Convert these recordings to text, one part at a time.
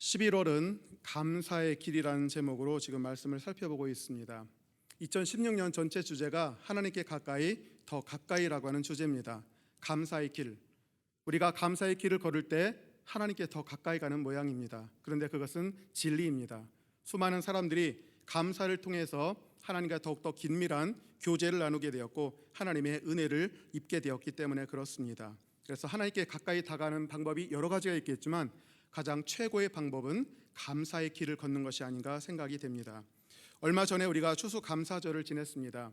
11월은 감사의 길이라는 제목으로 지금 말씀을 살펴보고 있습니다. 2016년 전체 주제가 하나님께 가까이, 더 가까이라고 하는 주제입니다. 감사의 길. 우리가 감사의 길을 걸을 때 하나님께 더 가까이 가는 모양입니다. 그런데 그것은 진리입니다. 수많은 사람들이 감사를 통해서 하나님과 더욱더 긴밀한 교제를 나누게 되었고 하나님의 은혜를 입게 되었기 때문에 그렇습니다. 그래서 하나님께 가까이 다가가는 방법이 여러 가지가 있겠지만 가장 최고의 방법은 감사의 길을 걷는 것이 아닌가 생각이 됩니다. 얼마 전에 우리가 추수감사절을 지냈습니다.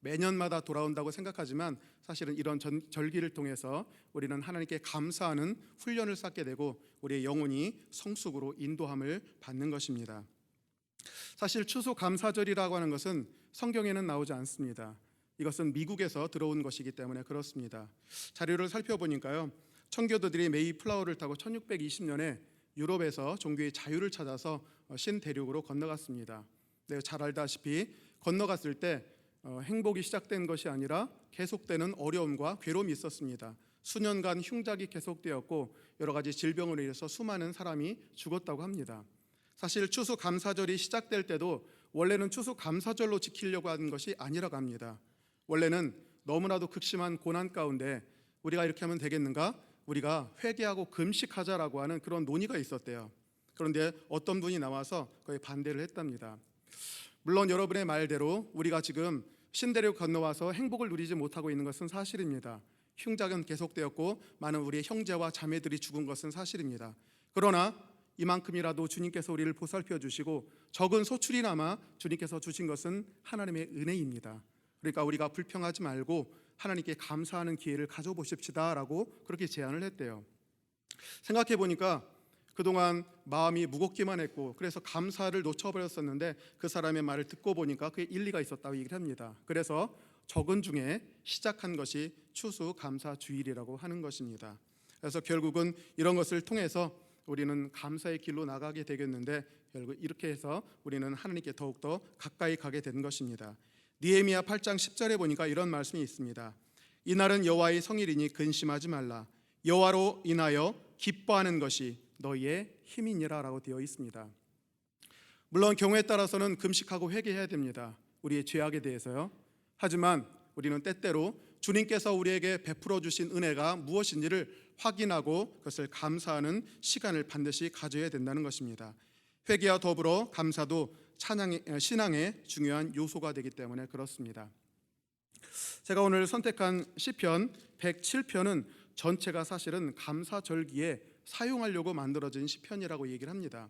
매년마다 돌아온다고 생각하지만 사실은 이런 절기를 통해서 우리는 하나님께 감사하는 훈련을 쌓게 되고 우리의 영혼이 성숙으로 인도함을 받는 것입니다. 사실 추수감사절이라고 하는 것은 성경에는 나오지 않습니다. 이것은 미국에서 들어온 것이기 때문에 그렇습니다. 자료를 살펴보니까요, 청교도들이 메이플라워를 타고 1620년에 유럽에서 종교의 자유를 찾아서 신대륙으로 건너갔습니다. 네, 잘 알다시피 건너갔을 때 행복이 시작된 것이 아니라 계속되는 어려움과 괴로움이 있었습니다. 수년간 흉작이 계속되었고 여러 가지 질병으로 인해서 수많은 사람이 죽었다고 합니다. 사실 추수감사절이 시작될 때도 원래는 추수감사절로 지키려고 하는 것이 아니라고 합니다. 원래는 너무나도 극심한 고난 가운데 우리가 이렇게 하면 되겠는가? 우리가 회개하고 금식하자라고 하는 그런 논의가 있었대요. 그런데 어떤 분이 나와서 거의 반대를 했답니다. 물론 여러분의 말대로 우리가 지금 신대륙 건너와서 행복을 누리지 못하고 있는 것은 사실입니다. 흉작은 계속되었고 많은 우리의 형제와 자매들이 죽은 것은 사실입니다. 그러나 이만큼이라도 주님께서 우리를 보살펴 주시고 적은 소출이나마 주님께서 주신 것은 하나님의 은혜입니다. 그러니까 우리가 불평하지 말고 하나님께 감사하는 기회를 가져보십시다라고 그렇게 제안을 했대요. 생각해 보니까 그동안 마음이 무겁기만 했고 그래서 감사를 놓쳐버렸었는데 그 사람의 말을 듣고 보니까 그게 일리가 있었다고 얘기를 합니다. 그래서 적은 중에 시작한 것이 추수감사주일이라고 하는 것입니다. 그래서 결국은 이런 것을 통해서 우리는 감사의 길로 나가게 되겠는데 결국 이렇게 해서 우리는 하나님께 더욱더 가까이 가게 된 것입니다. 느헤미야 8장 10절에 보니까 이런 말씀이 있습니다. 이날은 여호와의 성일이니 근심하지 말라. 여호와로 인하여 기뻐하는 것이 너희의 힘이니라 라고 되어 있습니다. 물론 경우에 따라서는 금식하고 회개해야 됩니다. 우리의 죄악에 대해서요. 하지만 우리는 때때로 주님께서 우리에게 베풀어 주신 은혜가 무엇인지를 확인하고 그것을 감사하는 시간을 반드시 가져야 된다는 것입니다. 회개와 더불어 감사도 신앙의 중요한 요소가 되기 때문에 그렇습니다. 제가 오늘 선택한 시편 107편은 전체가 사실은 감사절기에 사용하려고 만들어진 시편이라고 얘기를 합니다.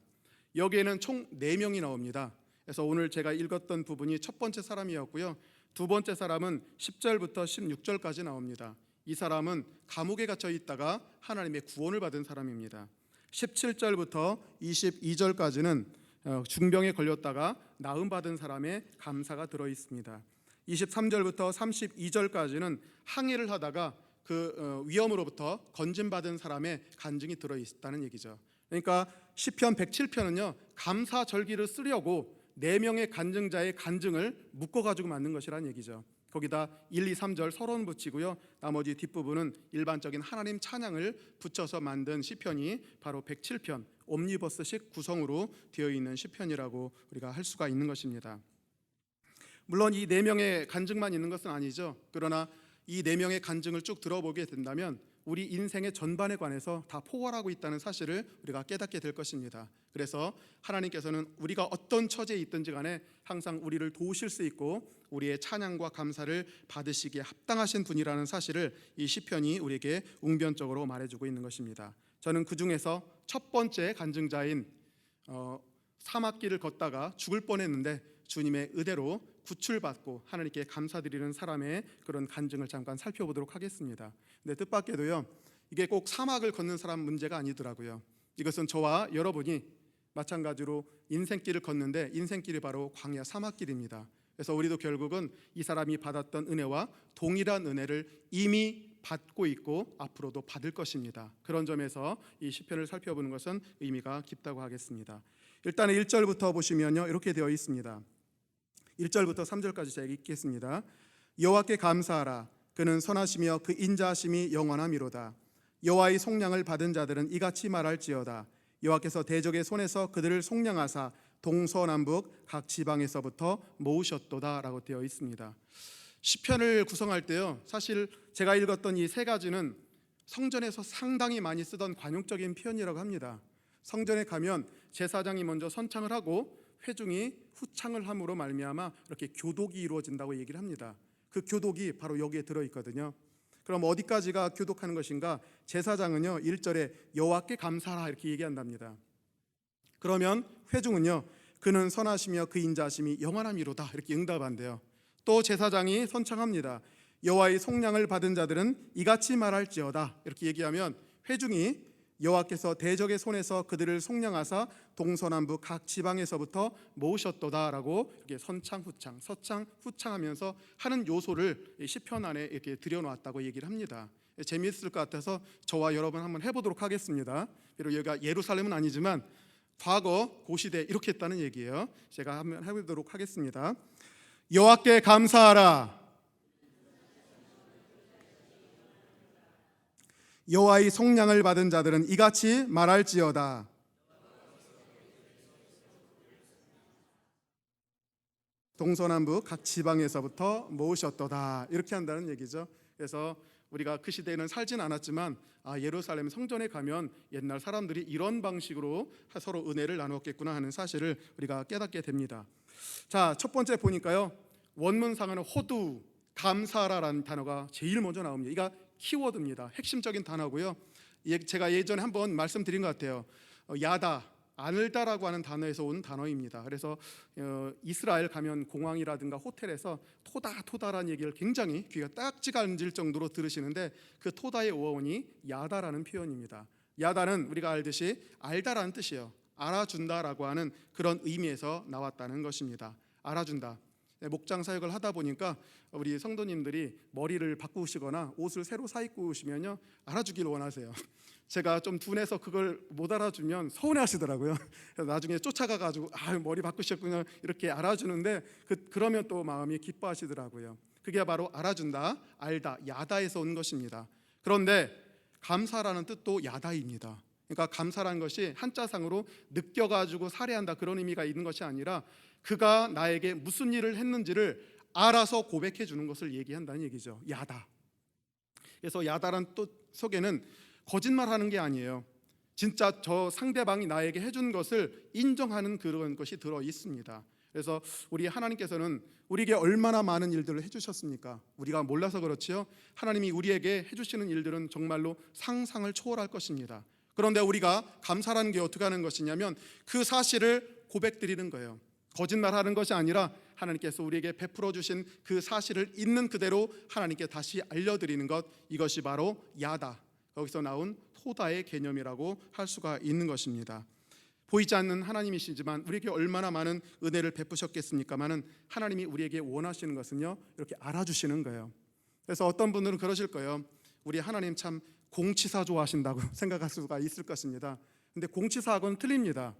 여기에는 총 4명이 나옵니다. 그래서 오늘 제가 읽었던 부분이 첫 번째 사람이었고요, 두 번째 사람은 10절부터 16절까지 나옵니다. 이 사람은 감옥에 갇혀 있다가 하나님의 구원을 받은 사람입니다. 17절부터 22절까지는 중병에 걸렸다가 나음받은 사람의 감사가 들어있습니다. 23절부터 32절까지는 항해를 하다가 그 위험으로부터 건진받은 사람의 간증이 들어있다는 얘기죠. 그러니까 시편 107편은요 감사절기를 쓰려고 4명의 간증자의 간증을 묶어가지고 만든 것이라는 얘기죠. 거기다 1, 2, 3절 서론 붙이고요, 나머지 뒷부분은 일반적인 하나님 찬양을 붙여서 만든 시편이 바로 107편 옴니버스식 구성으로 되어 있는 시편이라고 우리가 할 수가 있는 것입니다. 물론 이 4명의 간증만 있는 것은 아니죠. 그러나 이 4명의 간증을 쭉 들어보게 된다면 우리 인생의 전반에 관해서 다 포괄하고 있다는 사실을 우리가 깨닫게 될 것입니다. 그래서 하나님께서는 우리가 어떤 처지에 있든지 간에 항상 우리를 도우실 수 있고 우리의 찬양과 감사를 받으시기에 합당하신 분이라는 사실을 이 시편이 우리에게 웅변적으로 말해주고 있는 것입니다. 저는 그 중에서 첫 번째 간증자인 사막길을 걷다가 죽을 뻔했는데 주님의 의대로 구출받고 하나님께 감사드리는 사람의 그런 간증을 잠깐 살펴보도록 하겠습니다. 근데 뜻밖에도요, 이게 꼭 사막을 걷는 사람 문제가 아니더라고요. 이것은 저와 여러분이 마찬가지로 인생길을 걷는데 인생길이 바로 광야 사막길입니다. 그래서 우리도 결국은 이 사람이 받았던 은혜와 동일한 은혜를 이미 받고 있고 앞으로도 받을 것입니다. 그런 점에서 이 시편을 살펴보는 것은 의미가 깊다고 하겠습니다. 일단 1절부터 보시면요, 이렇게 되어 있습니다. 1절부터 3절까지 제가 읽겠습니다. 여호와께 감사하라. 그는 선하시며 그 인자하심이 영원함이로다. 여호와의 속량을 받은 자들은 이같이 말할지어다. 여호와께서 대적의 손에서 그들을 속량하사 동서남북 각 지방에서부터 모으셨도다라고 되어 있습니다. 시편을 구성할 때요, 사실 제가 읽었던 이 세 가지는 성전에서 상당히 많이 쓰던 관용적인 표현이라고 합니다. 성전에 가면 제사장이 먼저 선창을 하고 회중이 후창을 함으로 말미암아 이렇게 교독이 이루어진다고 얘기를 합니다. 그 교독이 바로 여기에 들어있거든요. 그럼 어디까지가 교독하는 것인가? 제사장은요 1절에 여호와께 감사하라 이렇게 얘기한답니다. 그러면 회중은요 그는 선하시며 그 인자하심이 영원함이로다 이렇게 응답한대요. 또 제사장이 선창합니다. 여호와의 속량을 받은 자들은 이같이 말할지어다 이렇게 얘기하면 회중이 여호와께서 대적의 손에서 그들을 속량하사 동서남북 각 지방에서부터 모으셨도다라고 이렇게 선창 후창 서창 후창하면서 하는 요소를 시편 안에 이렇게 들여놓았다고 얘기를 합니다. 재미있을 것 같아서 저와 여러분 한번 해보도록 하겠습니다. 비록 여기가 예루살렘은 아니지만 과거 고시대 이렇게 했다는 얘기예요. 제가 한번 해보도록 하겠습니다. 여호와께 감사하라. 여호와의 속량을 받은 자들은 이같이 말할지어다. 동서남북 각 지방에서부터 모으셨도다 이렇게 한다는 얘기죠. 그래서 우리가 그 시대에는 살진 않았지만 예루살렘 성전에 가면 옛날 사람들이 이런 방식으로 서로 은혜를 나누었겠구나 하는 사실을 우리가 깨닫게 됩니다. 자, 첫 번째 보니까요 원문상에는 호두, 감사라라는 단어가 제일 먼저 나옵니다. 이가 키워드입니다. 핵심적인 단어고요. 제가 예전에 한번 말씀드린 것 같아요. 야다, 아늘다라고 하는 단어에서 온 단어입니다. 그래서 이스라엘 가면 공항이라든가 호텔에서 토다라는 얘기를 굉장히 귀가 딱지가 앉을 정도로 들으시는데 그 토다의 어원이 야다라는 표현입니다. 야다는 우리가 알듯이 알다라는 뜻이에요. 알아준다라고 하는 그런 의미에서 나왔다는 것입니다. 알아준다. 목장 사역을 하다 보니까 우리 성도님들이 머리를 바꾸시거나 옷을 새로 사 입고 오시면요 알아주길 원하세요. 제가 좀 둔해서 그걸 못 알아주면 서운해하시더라고요. 그래서 나중에 쫓아가가지고 머리 바꾸셨군요 이렇게 알아주는데 그러면 또 마음이 기뻐하시더라고요. 그게 바로 알아준다, 알다, 야다에서 온 것입니다. 그런데 감사라는 뜻도 야다입니다. 그러니까 감사라는 것이 한자상으로 느껴가지고 살해한다 그런 의미가 있는 것이 아니라 그가 나에게 무슨 일을 했는지를 알아서 고백해 주는 것을 얘기한다는 얘기죠. 야다. 그래서 야다라는 뜻 속에는 거짓말하는 게 아니에요. 진짜 저 상대방이 나에게 해준 것을 인정하는 그런 것이 들어 있습니다. 그래서 우리 하나님께서는 우리에게 얼마나 많은 일들을 해주셨습니까? 우리가 몰라서 그렇지요. 하나님이 우리에게 해주시는 일들은 정말로 상상을 초월할 것입니다. 그런데 우리가 감사라는 게 어떻게 하는 것이냐면 그 사실을 고백드리는 거예요. 거짓말하는 것이 아니라 하나님께서 우리에게 베풀어 주신 그 사실을 있는 그대로 하나님께 다시 알려드리는 것, 이것이 바로 야다, 거기서 나온 토다의 개념이라고 할 수가 있는 것입니다. 보이지 않는 하나님이시지만 우리에게 얼마나 많은 은혜를 베푸셨겠습니까마는 하나님이 우리에게 원하시는 것은요 이렇게 알아주시는 거예요. 그래서 어떤 분들은 그러실 거예요. 우리 하나님 참 공치사 좋아하신다고 생각할 수가 있을 것입니다. 근데 공치사하고는 틀립니다.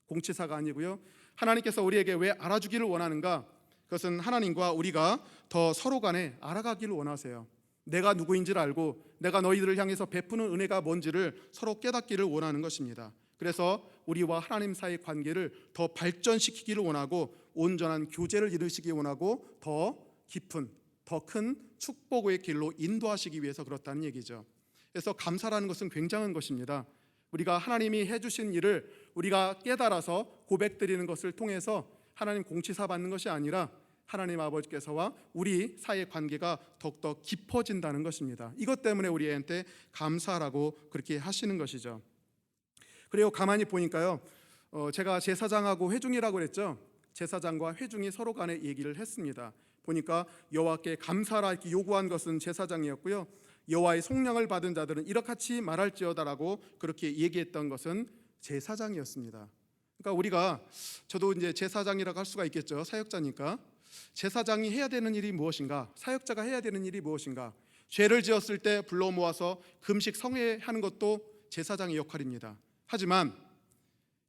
공치사가 아니고요, 하나님께서 우리에게 왜 알아주기를 원하는가? 그것은 하나님과 우리가 더 서로 간에 알아가기를 원하세요. 내가 누구인지를 알고 내가 너희들을 향해서 베푸는 은혜가 뭔지를 서로 깨닫기를 원하는 것입니다. 그래서 우리와 하나님 사이의 관계를 더 발전시키기를 원하고 온전한 교제를 이루시기 원하고 더 깊은, 더 큰 축복의 길로 인도하시기 위해서 그렇다는 얘기죠. 그래서 감사라는 것은 굉장한 것입니다. 우리가 하나님이 해주신 일을 우리가 깨달아서 고백드리는 것을 통해서 하나님 공치사 받는 것이 아니라 하나님 아버지께서와 우리 사이의 관계가 더욱더 깊어진다는 것입니다. 이것 때문에 우리한테 감사라고 그렇게 하시는 것이죠. 그리고 가만히 보니까요, 제가 제사장하고 회중이라고 그랬죠. 제사장과 회중이 서로 간에 얘기를 했습니다. 보니까 여호와께 감사라 이렇게 요구한 것은 제사장이었고요, 여호와의 속량을 받은 자들은 이렇게 말할지어다라고 그렇게 얘기했던 것은 제사장이었습니다. 그러니까 우리가, 저도 이제 제사장이라고 할 수가 있겠죠. 사역자니까. 제사장이 해야 되는 일이 무엇인가? 사역자가 해야 되는 일이 무엇인가? 죄를 지었을 때 불러 모아서 금식 성회하는 것도 제사장의 역할입니다. 하지만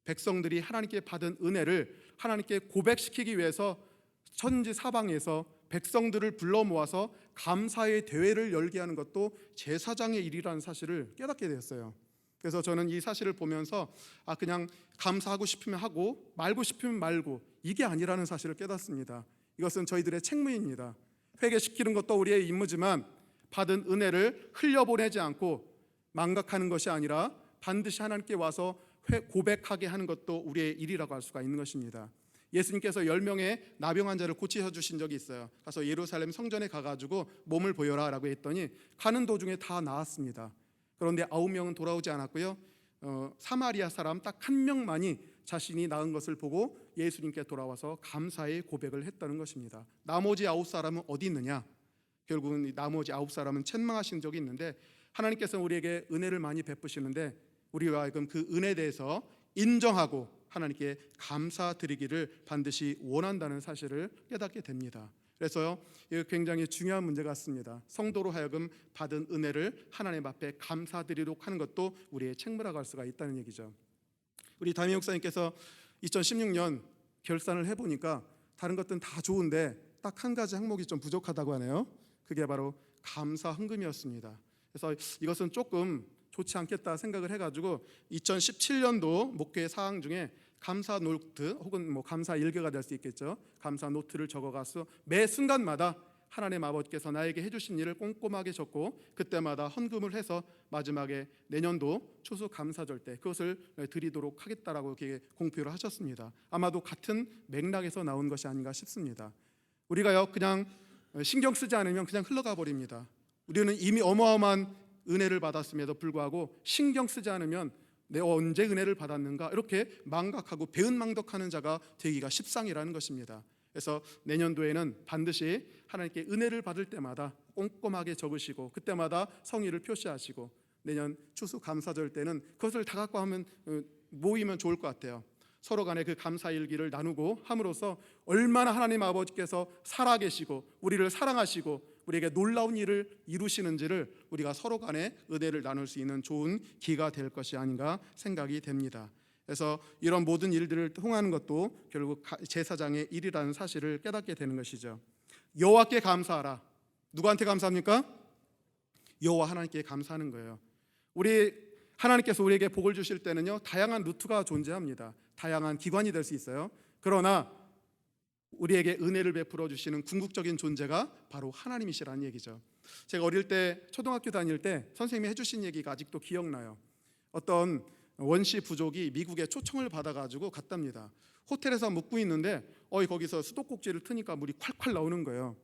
백성들이 하나님께 받은 은혜를 하나님께 고백시키기 위해서 천지 사방에서 백성들을 불러 모아서 감사의 대회를 열게 하는 것도 제사장의 일이라는 사실을 깨닫게 되었어요. 그래서 저는 이 사실을 보면서 그냥 감사하고 싶으면 하고 말고 싶으면 말고, 이게 아니라는 사실을 깨닫습니다. 이것은 저희들의 책무입니다. 회개시키는 것도 우리의 임무지만 받은 은혜를 흘려보내지 않고 망각하는 것이 아니라 반드시 하나님께 와서 고백하게 하는 것도 우리의 일이라고 할 수가 있는 것입니다. 예수님께서 10명의 나병 환자를 고치셔 주신 적이 있어요. 가서 예루살렘 성전에 가가지고 몸을 보여라 라고 했더니 가는 도중에 다 나았습니다. 그런데 9명은 돌아오지 않았고요, 사마리아 사람 딱 한 명만이 자신이 나은 것을 보고 예수님께 돌아와서 감사의 고백을 했다는 것입니다. 나머지 9사람은 어디 있느냐? 결국은 나머지 9사람은 책망하신 적이 있는데, 하나님께서는 우리에게 은혜를 많이 베푸시는데 우리와 하여금 그 은혜에 대해서 인정하고 하나님께 감사드리기를 반드시 원한다는 사실을 깨닫게 됩니다. 그래서 이거 굉장히 중요한 문제 같습니다. 성도로 하여금 받은 은혜를 하나님 앞에 감사드리도록 하는 것도 우리의 책무라고 할 수가 있다는 얘기죠. 우리 담임 목사님께서 2016년 결산을 해보니까 다른 것들은 다 좋은데 딱 한 가지 항목이 좀 부족하다고 하네요. 그게 바로 감사 헌금이었습니다. 그래서 이것은 조금 좋지 않겠다 생각을 해가지고 2017년도 목회 사항 중에 감사 노트 혹은 감사 일기가 될 수 있겠죠. 감사 노트를 적어가서 매 순간마다 하나님 아버지께서 나에게 해주신 일을 꼼꼼하게 적고 그때마다 헌금을 해서 마지막에 내년도 추수감사절 때 그것을 드리도록 하겠다라고 이렇게 공표를 하셨습니다. 아마도 같은 맥락에서 나온 것이 아닌가 싶습니다. 우리가요 그냥 신경 쓰지 않으면 그냥 흘러가 버립니다. 우리는 이미 어마어마한 은혜를 받았음에도 불구하고 신경 쓰지 않으면 내가 언제 은혜를 받았는가 이렇게 망각하고 배은망덕하는 자가 되기가 십상이라는 것입니다. 그래서 내년도에는 반드시 하나님께 은혜를 받을 때마다 꼼꼼하게 적으시고 그때마다 성의를 표시하시고 내년 추수감사절 때는 그것을 다 갖고 하면 모이면 좋을 것 같아요. 서로 간에 그 감사일기를 나누고 함으로써 얼마나 하나님 아버지께서 살아계시고 우리를 사랑하시고 우리에게 놀라운 일을 이루시는지를 우리가 서로 간에 은혜를 나눌 수 있는 좋은 기회가 될 것이 아닌가 생각이 됩니다. 그래서 이런 모든 일들을 통하는 것도 결국 제사장의 일이라는 사실을 깨닫게 되는 것이죠. 여호와께 감사하라. 누구한테 감사합니까? 여호와 하나님께 감사하는 거예요. 우리 하나님께서 우리에게 복을 주실 때는요 다양한 루트가 존재합니다. 다양한 기관이 될 수 있어요. 그러나 우리에게 은혜를 베풀어 주시는 궁극적인 존재가 바로 하나님이시라는 얘기죠. 제가 어릴 때 초등학교 다닐 때 선생님이 해주신 얘기가 아직도 기억나요. 어떤 원시 부족이 미국에 초청을 받아가지고 갔답니다. 호텔에서 묵고 있는데 거기서 수도꼭지를 트니까 물이 콸콸 나오는 거예요.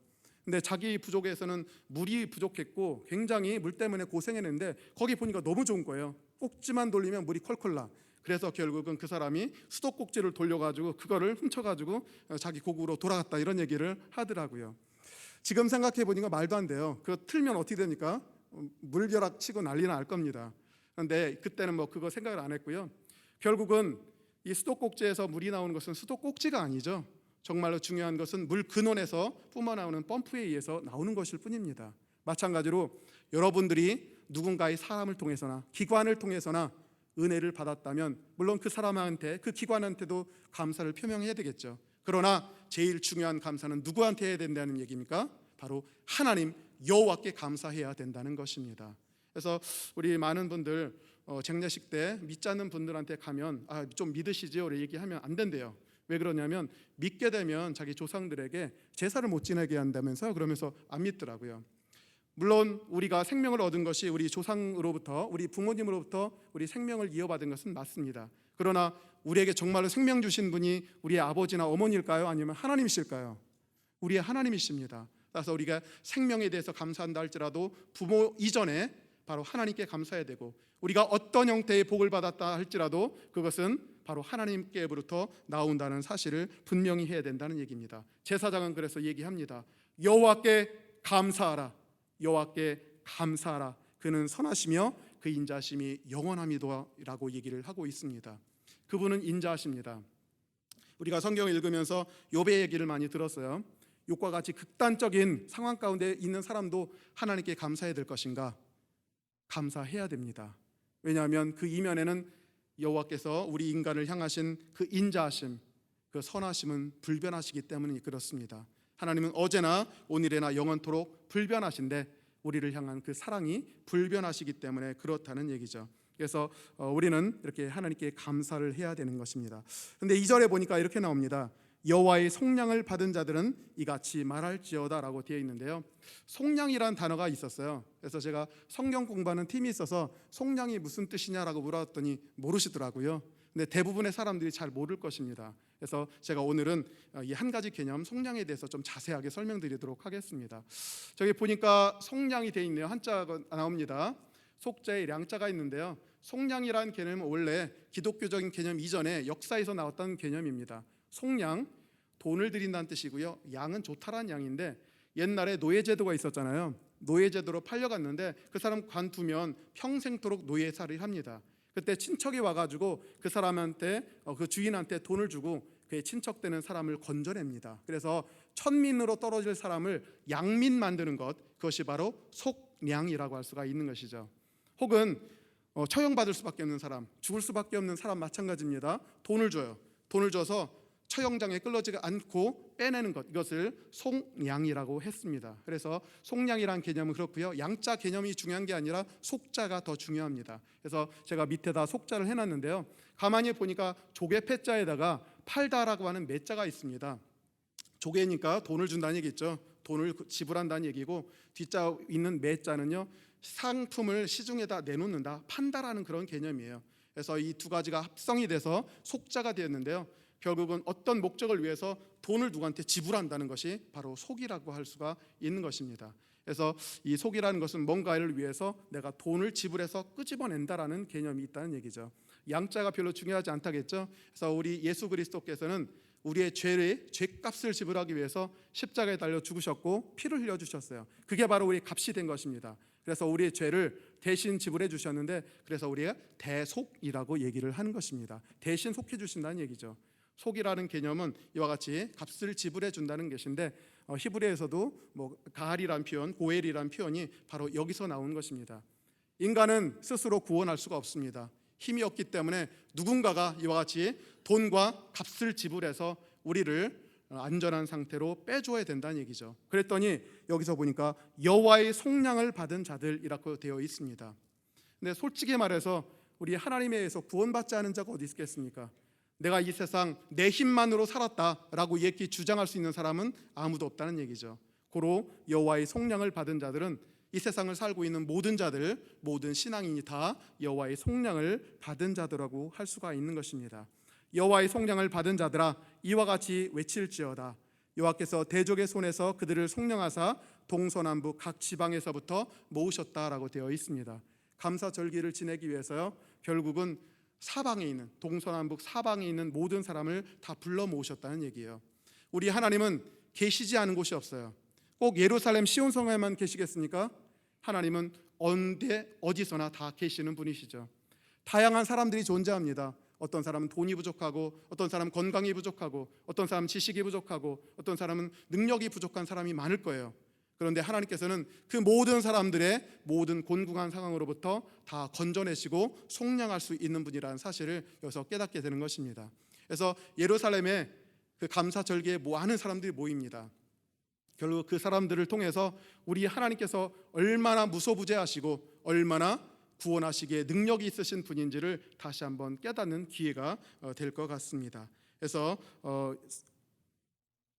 근데 자기 부족에서는 물이 부족했고 굉장히 물 때문에 고생했는데 거기 보니까 너무 좋은 거예요. 꼭지만 돌리면 물이 콜콜 나. 그래서 결국은 그 사람이 수도꼭지를 돌려가지고 그거를 훔쳐가지고 자기 고국으로 돌아갔다 이런 얘기를 하더라고요. 지금 생각해 보니까 말도 안 돼요. 그거 틀면 어떻게 됩니까? 물벼락 치고 난리 날 겁니다. 그런데 그때는 그거 생각을 안 했고요. 결국은 이 수도꼭지에서 물이 나오는 것은 수도꼭지가 아니죠. 정말로 중요한 것은 물 근원에서 뿜어나오는 펌프에 의해서 나오는 것일 뿐입니다. 마찬가지로 여러분들이 누군가의 사람을 통해서나 기관을 통해서나 은혜를 받았다면 물론 그 사람한테 그 기관한테도 감사를 표명해야 되겠죠. 그러나 제일 중요한 감사는 누구한테 해야 된다는 얘기입니까? 바로 하나님 여호와께 감사해야 된다는 것입니다. 그래서 우리 많은 분들 장례식 때 믿지 않는 분들한테 가면 좀 믿으시죠? 얘기하면 안 된대요. 왜 그러냐면 믿게 되면 자기 조상들에게 제사를 못 지내게 한다면서 그러면서 안 믿더라고요. 물론 우리가 생명을 얻은 것이 우리 조상으로부터 우리 부모님으로부터 우리 생명을 이어받은 것은 맞습니다. 그러나 우리에게 정말로 생명 주신 분이 우리의 아버지나 어머니일까요? 아니면 하나님이실까요? 우리의 하나님이십니다. 그래서 우리가 생명에 대해서 감사한다 할지라도 부모 이전에 바로 하나님께 감사해야 되고 우리가 어떤 형태의 복을 받았다 할지라도 그것은 바로 하나님께로부터 나온다는 사실을 분명히 해야 된다는 얘기입니다. 제사장은 그래서 얘기합니다. 여호와께 감사하라. 여호와께 감사하라. 그는 선하시며 그 인자하심이 영원함이도라고 얘기를 하고 있습니다. 그분은 인자하십니다. 우리가 성경을 읽으면서 욥의 얘기를 많이 들었어요. 욥과 같이 극단적인 상황 가운데 있는 사람도 하나님께 감사해야 될 것인가? 감사해야 됩니다. 왜냐하면 그 이면에는 여호와께서 우리 인간을 향하신 그 인자하심, 그 선하심은 불변하시기 때문에 그렇습니다. 하나님은 어제나 오늘이나 영원토록 불변하신데 우리를 향한 그 사랑이 불변하시기 때문에 그렇다는 얘기죠. 그래서 우리는 이렇게 하나님께 감사를 해야 되는 것입니다. 근데 2절에 보니까 이렇게 나옵니다. 여호와의 속량을 받은 자들은 이같이 말할지어다라고 되어 있는데요. 속량이란 단어가 있었어요. 그래서 제가 성경 공부하는 팀이 있어서 속량이 무슨 뜻이냐라고 물어봤더니 모르시더라고요. 근데 대부분의 사람들이 잘 모를 것입니다. 그래서 제가 오늘은 이 한 가지 개념 속량에 대해서 좀 자세하게 설명드리도록 하겠습니다. 저기 보니까 속량이 되어 있네요. 한자가 나옵니다. 속자에 량자가 있는데요. 속량이라는 개념은 원래 기독교적인 개념 이전에 역사에서 나왔던 개념입니다. 속량, 돈을 드린다는 뜻이고요. 양은 좋다라는 양인데, 옛날에 노예제도가 있었잖아요. 노예제도로 팔려갔는데 그 사람 관두면 평생토록 노예살이를 합니다. 그때 친척이 와가지고 그 사람한테 그 주인한테 돈을 주고 그의 친척되는 사람을 건져냅니다. 그래서 천민으로 떨어질 사람을 양민 만드는 것, 그것이 바로 속량이라고 할 수가 있는 것이죠. 혹은 처형받을 수밖에 없는 사람, 죽을 수밖에 없는 사람 마찬가지입니다. 돈을 줘요. 돈을 줘서 처형장에 끌려지지 않고 빼내는 것, 이것을 속량이라고 했습니다. 그래서 속량이라는 개념은 그렇고요. 양자 개념이 중요한 게 아니라 속자가 더 중요합니다. 그래서 제가 밑에다 속자를 해놨는데요. 가만히 보니까 조개 패자에다가 팔다라고 하는 매자가 있습니다. 조개니까 돈을 준다는 얘기죠. 돈을 지불한다는 얘기고, 뒷자 있는 매자는요, 상품을 시중에다 내놓는다, 판다라는 그런 개념이에요. 그래서 이 두 가지가 합성이 돼서 속자가 되었는데요. 결국은 어떤 목적을 위해서 돈을 누구한테 지불한다는 것이 바로 속이라고 할 수가 있는 것입니다. 그래서 이 속이라는 것은 뭔가를 위해서 내가 돈을 지불해서 끄집어낸다라는 개념이 있다는 얘기죠. 양자가 별로 중요하지 않다겠죠. 그래서 우리 예수 그리스도께서는 우리의 죄값을 지불하기 위해서 십자가에 달려 죽으셨고 피를 흘려주셨어요. 그게 바로 우리의 값이 된 것입니다. 그래서 우리의 죄를 대신 지불해 주셨는데, 그래서 우리가 대속이라고 얘기를 하는 것입니다. 대신 속해 주신다는 얘기죠. 속이라는 개념은 이와 같이 값을 지불해 준다는 것인데, 히브리에서도 가할이란 표현, 고엘이란 표현이 바로 여기서 나온 것입니다. 인간은 스스로 구원할 수가 없습니다. 힘이 없기 때문에 누군가가 이와 같이 돈과 값을 지불해서 우리를 안전한 상태로 빼줘야 된다는 얘기죠. 그랬더니 여기서 보니까 여호와의 속량을 받은 자들이라고 되어 있습니다. 근데 솔직히 말해서 우리 하나님에 의해서 구원받지 않은 자가 어디 있겠습니까? 내가 이 세상 내 힘만으로 살았다라고 얘기 주장할 수 있는 사람은 아무도 없다는 얘기죠. 고로 여호와의 속량을 받은 자들은 이 세상을 살고 있는 모든 자들, 모든 신앙인이 다 여호와의 속량을 받은 자들이라고 할 수가 있는 것입니다. 여호와의 속량을 받은 자들아, 이와 같이 외칠지어다. 여호와께서 대적의 손에서 그들을 속량하사 동서남북 각 지방에서부터 모으셨다라고 되어 있습니다. 감사절기를 지내기 위해서요, 결국은 사방에 있는, 동서남북 사방에 있는 모든 사람을 다 불러 모으셨다는 얘기예요. 우리 하나님은 계시지 않은 곳이 없어요. 꼭 예루살렘 시온성에만 계시겠습니까? 하나님은 언제 어디서나 다 계시는 분이시죠. 다양한 사람들이 존재합니다. 어떤 사람은 돈이 부족하고, 어떤 사람은 건강이 부족하고, 어떤 사람은 지식이 부족하고, 어떤 사람은 능력이 부족한 사람이 많을 거예요. 그런데 하나님께서는 그 모든 사람들의 모든 곤궁한 상황으로부터 다 건져내시고 속량할 수 있는 분이라는 사실을 여기서 깨닫게 되는 것입니다. 그래서 예루살렘에 그 감사절기에 많은 사람들이 모입니다. 결국 그 사람들을 통해서 우리 하나님께서 얼마나 무소부재하시고 얼마나 구원하시기에 능력이 있으신 분인지를 다시 한번 깨닫는 기회가 될 것 같습니다. 그래서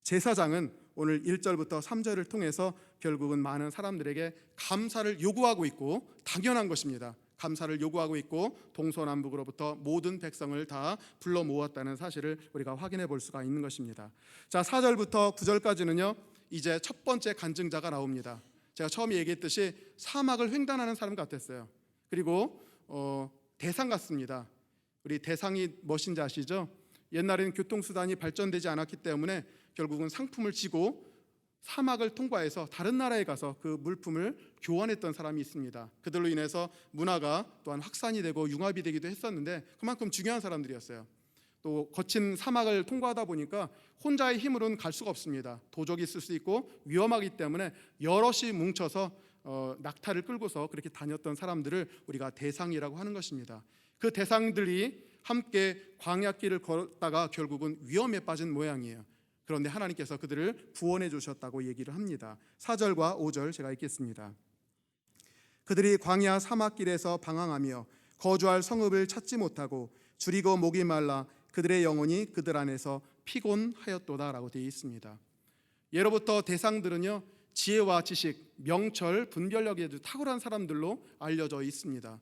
제사장은 오늘 1절부터 3절을 통해서 결국은 많은 사람들에게 감사를 요구하고 있고, 당연한 것입니다. 감사를 요구하고 있고 동서남북으로부터 모든 백성을 다 불러 모았다는 사실을 우리가 확인해 볼 수가 있는 것입니다. 자, 4절부터 9절까지는요, 이제 첫 번째 간증자가 나옵니다. 제가 처음에 얘기했듯이 사막을 횡단하는 사람 같았어요. 그리고 대상 같습니다. 우리 대상이 무엇인지 아시죠? 옛날에는 교통수단이 발전되지 않았기 때문에 결국은 상품을 지고 사막을 통과해서 다른 나라에 가서 그 물품을 교환했던 사람이 있습니다. 그들로 인해서 문화가 또한 확산이 되고 융합이 되기도 했었는데, 그만큼 중요한 사람들이었어요. 또 거친 사막을 통과하다 보니까 혼자의 힘으로는 갈 수가 없습니다. 도적이 있을 수 있고 위험하기 때문에 여럿이 뭉쳐서 낙타를 끌고서 그렇게 다녔던 사람들을 우리가 대상이라고 하는 것입니다. 그 대상들이 함께 광야길을 걸었다가 결국은 위험에 빠진 모양이에요. 그런데 하나님께서 그들을 구원해 주셨다고 얘기를 합니다. 4절과 5절 제가 읽겠습니다. 그들이 광야 사막길에서 방황하며 거주할 성읍을 찾지 못하고 줄이고 목이 말라 그들의 영혼이 그들 안에서 피곤하였도다라고 되어 있습니다. 예로부터 대상들은요, 지혜와 지식, 명철, 분별력이 아주 탁월한 사람들로 알려져 있습니다.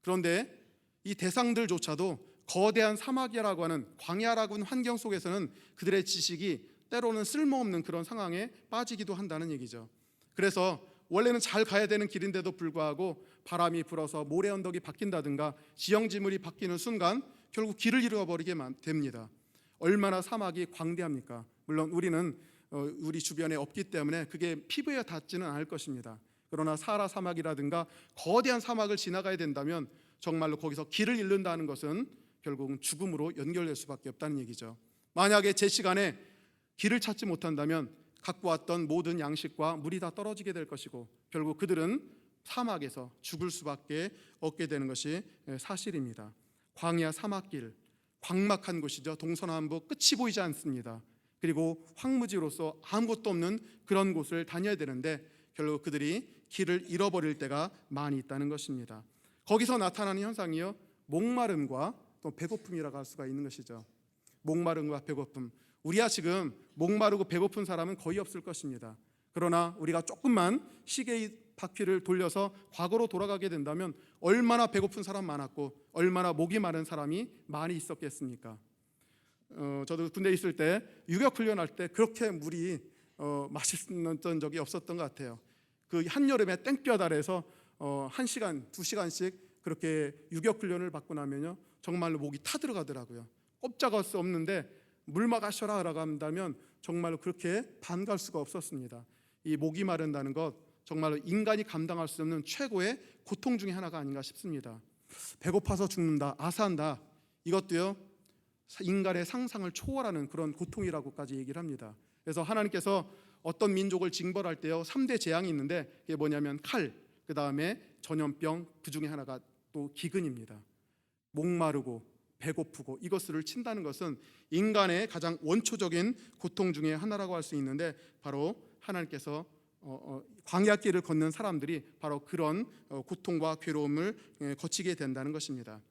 그런데 이 대상들조차도 거대한 사막이라고 하는 광야라고 하는 환경 속에서는 그들의 지식이 때로는 쓸모없는 그런 상황에 빠지기도 한다는 얘기죠. 그래서 원래는 잘 가야 되는 길인데도 불구하고 바람이 불어서 모래 언덕이 바뀐다든가 지형지물이 바뀌는 순간 결국 길을 잃어버리게 됩니다. 얼마나 사막이 광대합니까? 물론 우리는 우리 주변에 없기 때문에 그게 피부에 닿지는 않을 것입니다. 그러나 사하라 사막이라든가 거대한 사막을 지나가야 된다면 정말로 거기서 길을 잃는다는 것은 결국은 죽음으로 연결될 수밖에 없다는 얘기죠. 만약에 제 시간에 길을 찾지 못한다면 갖고 왔던 모든 양식과 물이 다 떨어지게 될 것이고 결국 그들은 사막에서 죽을 수밖에 없게 되는 것이 사실입니다. 광야 사막길, 광막한 곳이죠. 동서남북 끝이 보이지 않습니다. 그리고 황무지로서 아무것도 없는 그런 곳을 다녀야 되는데 결국 그들이 길을 잃어버릴 때가 많이 있다는 것입니다. 거기서 나타나는 현상이요, 목마름과 또 배고픔이라고 할 수가 있는 것이죠. 목마름과 배고픔. 우리야 지금 목마르고 배고픈 사람은 거의 없을 것입니다. 그러나 우리가 조금만 시계의 바퀴를 돌려서 과거로 돌아가게 된다면 얼마나 배고픈 사람 많았고 얼마나 목이 마른 사람이 많이 있었겠습니까? 저도 군대에 있을 때 유격훈련할 때 그렇게 물이 맛있었던 적이 없었던 것 같아요. 그 한여름에 땡볕 아래에서 1시간, 2시간씩 그렇게 유격훈련을 받고 나면요 정말로 목이 타들어가더라고요. 꼼짝할 수 없는데 물 마가셔라 라고 한다면 정말로 그렇게 반갈 수가 없었습니다. 이 목이 마른다는 것 정말로 인간이 감당할 수 없는 최고의 고통 중에 하나가 아닌가 싶습니다. 배고파서 죽는다, 아사한다, 이것도요 인간의 상상을 초월하는 그런 고통이라고까지 얘기를 합니다. 그래서 하나님께서 어떤 민족을 징벌할 때요 3대 재앙이 있는데 그게 뭐냐면 칼, 그 다음에 전염병, 그 중에 하나가 또 기근입니다. 목마르고 배고프고 이것을 친다는 것은 인간의 가장 원초적인 고통 중에 하나라고 할 수 있는데 바로 하나님께서 광야길을 걷는 사람들이 바로 그런 고통과 괴로움을 거치게 된다는 것입니다.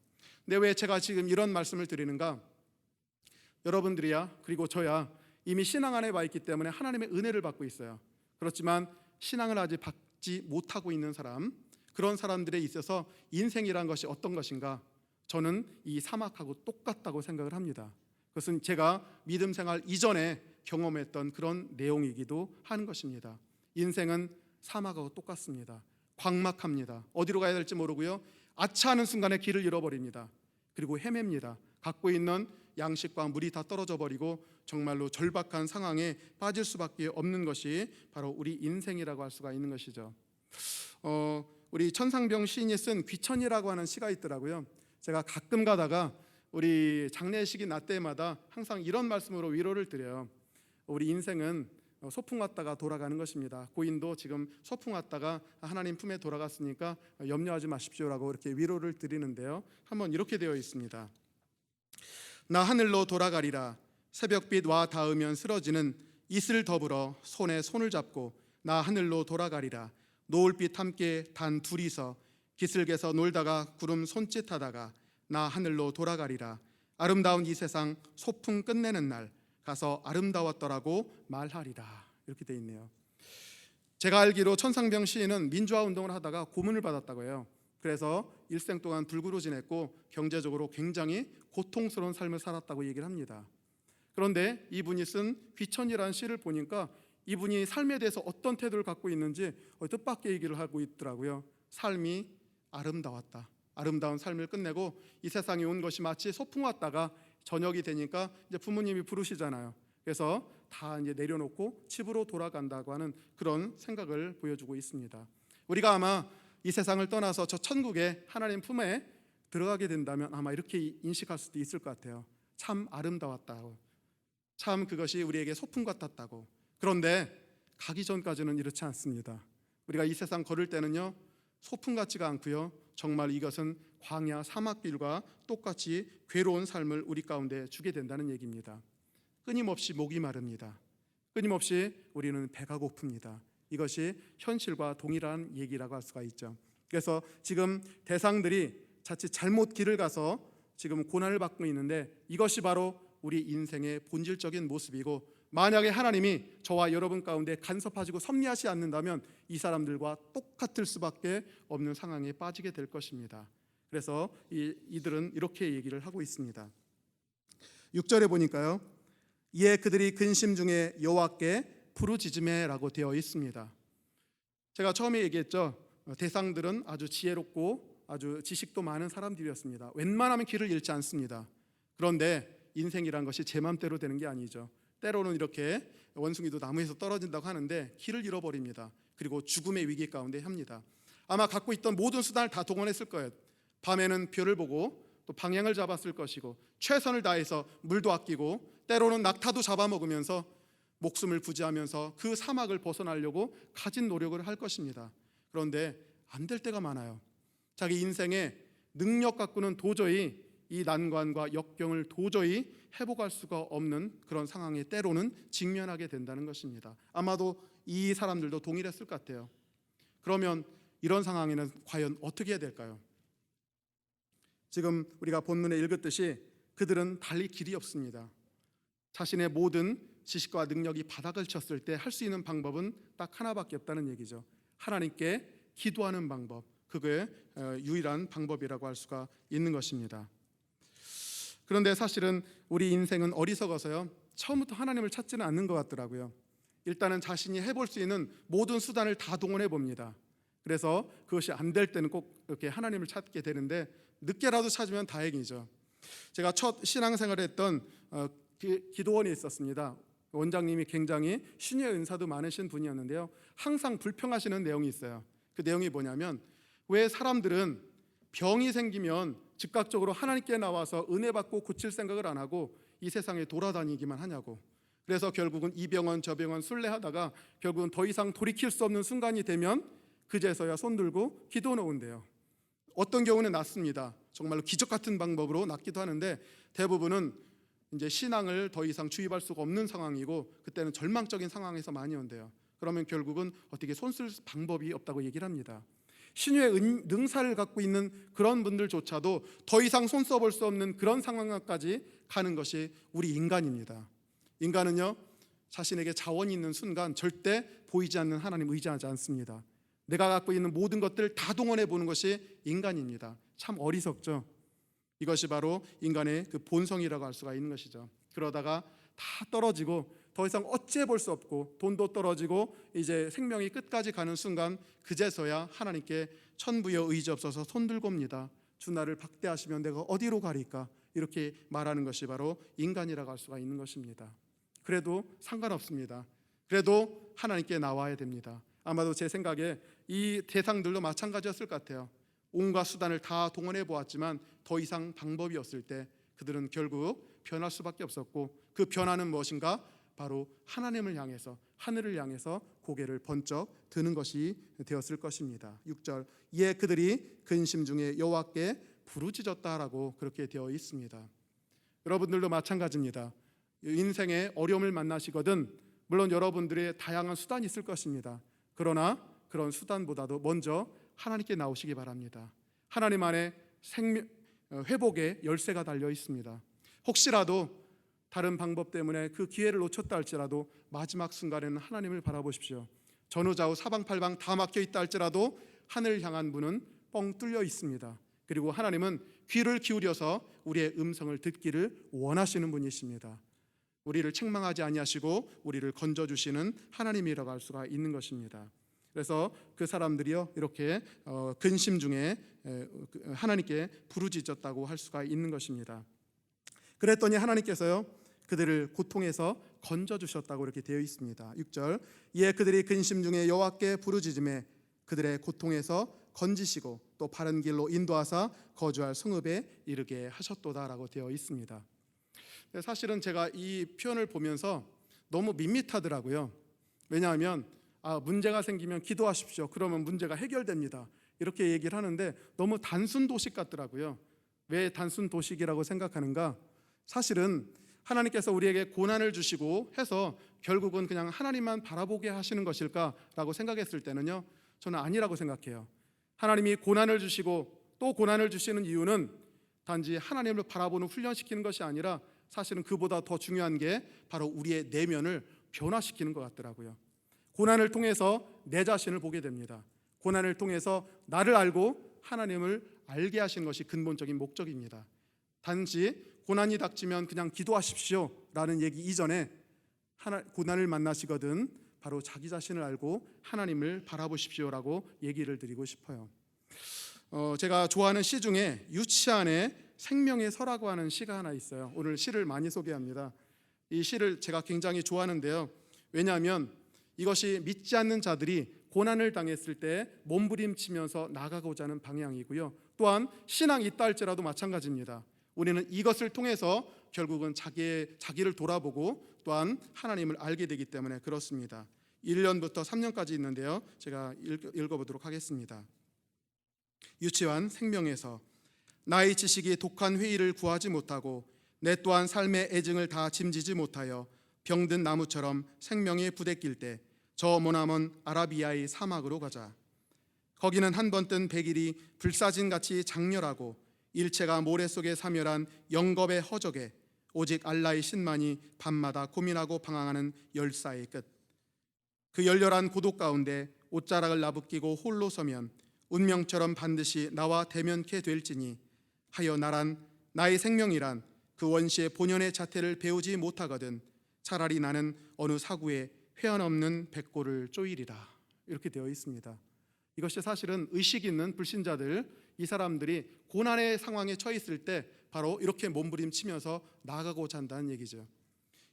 근데 왜 제가 지금 이런 말씀을 드리는가? 여러분들이야 그리고 저야 이미 신앙 안에 와 있기 때문에 하나님의 은혜를 받고 있어요. 그렇지만 신앙을 아직 받지 못하고 있는 사람, 그런 사람들에 있어서 인생이란 것이 어떤 것인가? 저는 이 사막하고 똑같다고 생각을 합니다. 그것은 제가 믿음 생활 이전에 경험했던 그런 내용이기도 하는 것입니다. 인생은 사막하고 똑같습니다. 광막합니다. 어디로 가야 될지 모르고요 아차하는 순간에 길을 잃어버립니다. 그리고 헤맵니다. 갖고 있는 양식과 물이 다 떨어져 버리고 정말로 절박한 상황에 빠질 수밖에 없는 것이 바로 우리 인생이라고 할 수가 있는 것이죠. 우리 천상병 시인이 쓴 귀천이라고 하는 시가 있더라고요. 제가 가끔 가다가 우리 장례식이 날 때마다 항상 이런 말씀으로 위로를 드려요. 우리 인생은 소풍 왔다가 돌아가는 것입니다. 고인도 지금 소풍 왔다가 하나님 품에 돌아갔으니까 염려하지 마십시오라고 이렇게 위로를 드리는데요. 한번 이렇게 되어 있습니다. 나 하늘로 돌아가리라. 새벽빛 와 닿으면 쓰러지는 이슬 더불어 손에 손을 잡고 나 하늘로 돌아가리라. 노을빛 함께 단 둘이서 기슭에서 놀다가 구름 손짓하다가 나 하늘로 돌아가리라. 아름다운 이 세상 소풍 끝내는 날 가서 아름다웠더라고 말하리라. 이렇게 돼 있네요. 제가 알기로 천상병 시인은 민주화 운동을 하다가 고문을 받았다고 해요. 그래서 일생 동안 불구로 지냈고 경제적으로 굉장히 고통스러운 삶을 살았다고 얘기를 합니다. 그런데 이분이 쓴 귀천이라는 시를 보니까 이분이 삶에 대해서 어떤 태도를 갖고 있는지 뜻밖의 얘기를 하고 있더라고요. 삶이 아름다웠다. 아름다운 삶을 끝내고 이 세상에 온 것이 마치 소풍 왔다가 저녁이 되니까 이제 부모님이 부르시잖아요. 그래서 다 이제 내려놓고 집으로 돌아간다고 하는 그런 생각을 보여주고 있습니다. 우리가 아마 이 세상을 떠나서 저 천국에 하나님 품에 들어가게 된다면 아마 이렇게 인식할 수도 있을 것 같아요. 참 아름다웠다고, 참 그것이 우리에게 소풍 같았다고. 그런데 가기 전까지는 이렇지 않습니다. 우리가 이 세상 걸을 때는요 소풍 같지가 않고요 정말 이것은 광야 사막길과 똑같이 괴로운 삶을 우리 가운데 주게 된다는 얘기입니다. 끊임없이 목이 마릅니다. 끊임없이 우리는 배가 고픕니다. 이것이 현실과 동일한 얘기라고 할 수가 있죠. 그래서 지금 대상들이 자칫 잘못 길을 가서 지금 고난을 받고 있는데, 이것이 바로 우리 인생의 본질적인 모습이고, 만약에 하나님이 저와 여러분 가운데 간섭하시고 섭리하지 않는다면 이 사람들과 똑같을 수밖에 없는 상황에 빠지게 될 것입니다. 그래서 이들은 이렇게 얘기를 하고 있습니다. 6절에 보니까요, 이에 그들이 근심 중에 여호와께 부르짖으매라고 되어 있습니다. 제가 처음에 얘기했죠. 대상들은 아주 지혜롭고 아주 지식도 많은 사람들이었습니다. 웬만하면 길을 잃지 않습니다. 그런데 인생이란 것이 제 맘대로 되는 게 아니죠. 때로는 이렇게 원숭이도 나무에서 떨어진다고 하는데 길을 잃어버립니다. 그리고 죽음의 위기 가운데 합니다. 아마 갖고 있던 모든 수단을 다 동원했을 거예요. 밤에는 별을 보고 또 방향을 잡았을 것이고, 최선을 다해서 물도 아끼고 때로는 낙타도 잡아먹으면서 목숨을 부지하면서 그 사막을 벗어나려고 가진 노력을 할 것입니다. 그런데 안 될 때가 많아요. 자기 인생의 능력 갖고는 도저히 이 난관과 역경을 도저히 회복할 수가 없는 그런 상황에 때로는 직면하게 된다는 것입니다. 아마도 이 사람들도 동일했을 것 같아요. 그러면 이런 상황에는 과연 어떻게 해야 될까요? 지금 우리가 본문에 읽었듯이 그들은 달리 길이 없습니다. 자신의 모든 지식과 능력이 바닥을 쳤을 때 할 수 있는 방법은 딱 하나밖에 없다는 얘기죠. 하나님께 기도하는 방법, 그게 유일한 방법이라고 할 수가 있는 것입니다. 그런데 사실은 우리 인생은 어리석어서요, 처음부터 하나님을 찾지는 않는 것 같더라고요. 일단은 자신이 해볼 수 있는 모든 수단을 다 동원해 봅니다. 그래서 그것이 안 될 때는 꼭 이렇게 하나님을 찾게 되는데, 늦게라도 찾으면 다행이죠. 제가 첫 신앙생활을 했던 기도원이 있었습니다. 원장님이 굉장히 신의 은사도 많으신 분이었는데요, 항상 불평하시는 내용이 있어요. 그 내용이 뭐냐면, 왜 사람들은 병이 생기면 즉각적으로 하나님께 나와서 은혜 받고 고칠 생각을 안 하고 이 세상에 돌아다니기만 하냐고. 그래서 결국은 이 병원 저 병원 순례하다가 결국은 더 이상 돌이킬 수 없는 순간이 되면 그제서야 손 들고 기도 놓은대요. 어떤 경우는 낫습니다. 정말로 기적 같은 방법으로 낫기도 하는데, 대부분은 이제 신앙을 더 이상 주입할 수가 없는 상황이고, 그때는 절망적인 상황에서 많이 온대요. 그러면 결국은 어떻게 손 쓸 방법이 없다고 얘기를 합니다. 신유의 능사를 갖고 있는 그런 분들조차도 더 이상 손 써볼 수 없는 그런 상황까지 가는 것이 우리 인간입니다. 인간은요, 자신에게 자원이 있는 순간 절대 보이지 않는 하나님 의지하지 않습니다. 내가 갖고 있는 모든 것들을 다 동원해 보는 것이 인간입니다. 참 어리석죠. 이것이 바로 인간의 그 본성이라고 할 수가 있는 것이죠. 그러다가 다 떨어지고 더 이상 어찌해 볼 수 없고, 돈도 떨어지고 이제 생명이 끝까지 가는 순간, 그제서야 하나님께 천부여 의지없어서 손 들고 옵니다. 주 나를 박대하시면 내가 어디로 가리까, 이렇게 말하는 것이 바로 인간이라고 할 수가 있는 것입니다. 그래도 상관없습니다. 그래도 하나님께 나와야 됩니다. 아마도 제 생각에 이 대상들도 마찬가지였을 것 같아요. 온갖 수단을 다 동원해 보았지만 더 이상 방법이 없을 때 그들은 결국 변할 수밖에 없었고, 그 변화는 무엇인가? 바로 하나님을 향해서, 하늘을 향해서 고개를 번쩍 드는 것이 되었을 것입니다. 6절, 이에 그들이 근심 중에 여호와께 부르짖었다라고 그렇게 되어 있습니다. 여러분들도 마찬가지입니다. 인생의 어려움을 만나시거든 물론 여러분들의 다양한 수단이 있을 것입니다. 그러나 그런 수단보다도 먼저 하나님께 나오시기 바랍니다. 하나님 안에 회복의 열쇠가 달려 있습니다. 혹시라도 다른 방법 때문에 그 기회를 놓쳤다 할지라도 마지막 순간에는 하나님을 바라보십시오. 전후좌우 사방팔방 다 막혀 있다 할지라도 하늘을 향한 문은 뻥 뚫려 있습니다. 그리고 하나님은 귀를 기울여서 우리의 음성을 듣기를 원하시는 분이십니다. 우리를 책망하지 아니하시고 우리를 건져주시는 하나님이라고 할 수가 있는 것입니다. 그래서 그 사람들이요, 이렇게 근심 중에 하나님께 부르짖었다고 할 수가 있는 것입니다. 그랬더니 하나님께서요, 그들을 고통에서 건져주셨다고 이렇게 되어 있습니다. 6절, 이에 그들이 근심 중에 여호와께 부르짖음에 그들의 고통에서 건지시고 또 바른 길로 인도하사 거주할 성읍에 이르게 하셨도다라고 되어 있습니다. 사실은 제가 이 표현을 보면서 너무 밋밋하더라고요. 왜냐하면 문제가 생기면 기도하십시오, 그러면 문제가 해결됩니다, 이렇게 얘기를 하는데 너무 단순 도식 같더라고요. 왜 단순 도식이라고 생각하는가? 사실은 하나님께서 우리에게 고난을 주시고 해서 결국은 그냥 하나님만 바라보게 하시는 것일까라고 생각했을 때는요, 저는 아니라고 생각해요. 하나님이 고난을 주시고 또 고난을 주시는 이유는 단지 하나님을 바라보는 훈련시키는 것이 아니라 사실은 그보다 더 중요한 게 바로 우리의 내면을 변화시키는 것 같더라고요. 고난을 통해서 내 자신을 보게 됩니다. 고난을 통해서 나를 알고 하나님을 알게 하시는 것이 근본적인 목적입니다. 단지 고난이 닥치면 그냥 기도하십시오 라는 얘기 이전에 고난을 만나시거든 바로 자기 자신을 알고 하나님을 바라보십시오라고 얘기를 드리고 싶어요. 제가 좋아하는 시 중에 유치한의 생명의 서라고 하는 시가 하나 있어요. 오늘 시를 많이 소개합니다. 이 시를 제가 굉장히 좋아하는데요. 왜냐하면 이것이 믿지 않는 자들이 고난을 당했을 때 몸부림치면서 나가고자 하는 방향이고요. 또한 신앙이 있다 할지라도 마찬가지입니다. 우리는 이것을 통해서 결국은 자기를 돌아보고 또한 하나님을 알게 되기 때문에 그렇습니다. 1년부터 3년까지 있는데요. 제가 읽어보도록 하겠습니다. 유치한 생명에서 나의 지식이 독한 회의를 구하지 못하고 내 또한 삶의 애증을 다 짐지지 못하여 병든 나무처럼 생명이 부대낄 때 저 머나먼 아라비아의 사막으로 가자. 거기는 한 번 뜬 백일이 불사진같이 장렬하고 일체가 모래 속에 사멸한 영겁의 허적에 오직 알라의 신만이 밤마다 고민하고 방황하는 열사의 끝. 그 열렬한 고독 가운데 옷자락을 나부끼고 홀로 서면 운명처럼 반드시 나와 대면케 될지니 하여 나의 생명이란 그 원시의 본연의 자태를 배우지 못하거든 차라리 나는 어느 사구에 회한없는 백골을 쪼이리라. 이렇게 되어 있습니다. 이것이 사실은 의식 있는 불신자들, 이 사람들이 고난의 상황에 처해 있을 때 바로 이렇게 몸부림치면서 나아가고자 한다는 얘기죠.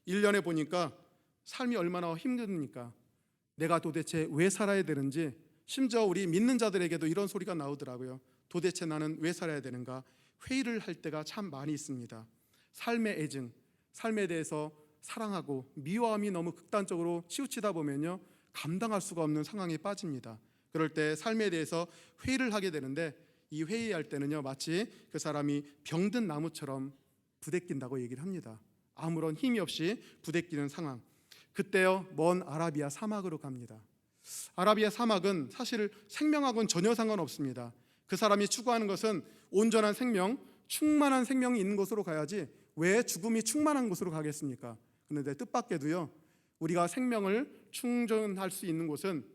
1년에 보니까 삶이 얼마나 힘듭니까? 내가 도대체 왜 살아야 되는지, 심지어 우리 믿는 자들에게도 이런 소리가 나오더라고요. 도대체 나는 왜 살아야 되는가? 회의를 할 때가 참 많이 있습니다. 삶의 애증, 삶에 대해서 사랑하고 미워함이 너무 극단적으로 치우치다 보면요, 감당할 수가 없는 상황에 빠집니다. 그럴 때 삶에 대해서 회의를 하게 되는데, 이 회의할 때는요 마치 그 사람이 병든 나무처럼 부대낀다고 얘기를 합니다. 아무런 힘이 없이 부대끼는 상황. 그때요 먼 아라비아 사막으로 갑니다. 아라비아 사막은 사실 생명하고는 전혀 상관없습니다. 그 사람이 추구하는 것은 온전한 생명, 충만한 생명이 있는 곳으로 가야지 왜 죽음이 충만한 곳으로 가겠습니까? 그런데 뜻밖에도요, 우리가 생명을 충전할 수 있는 곳은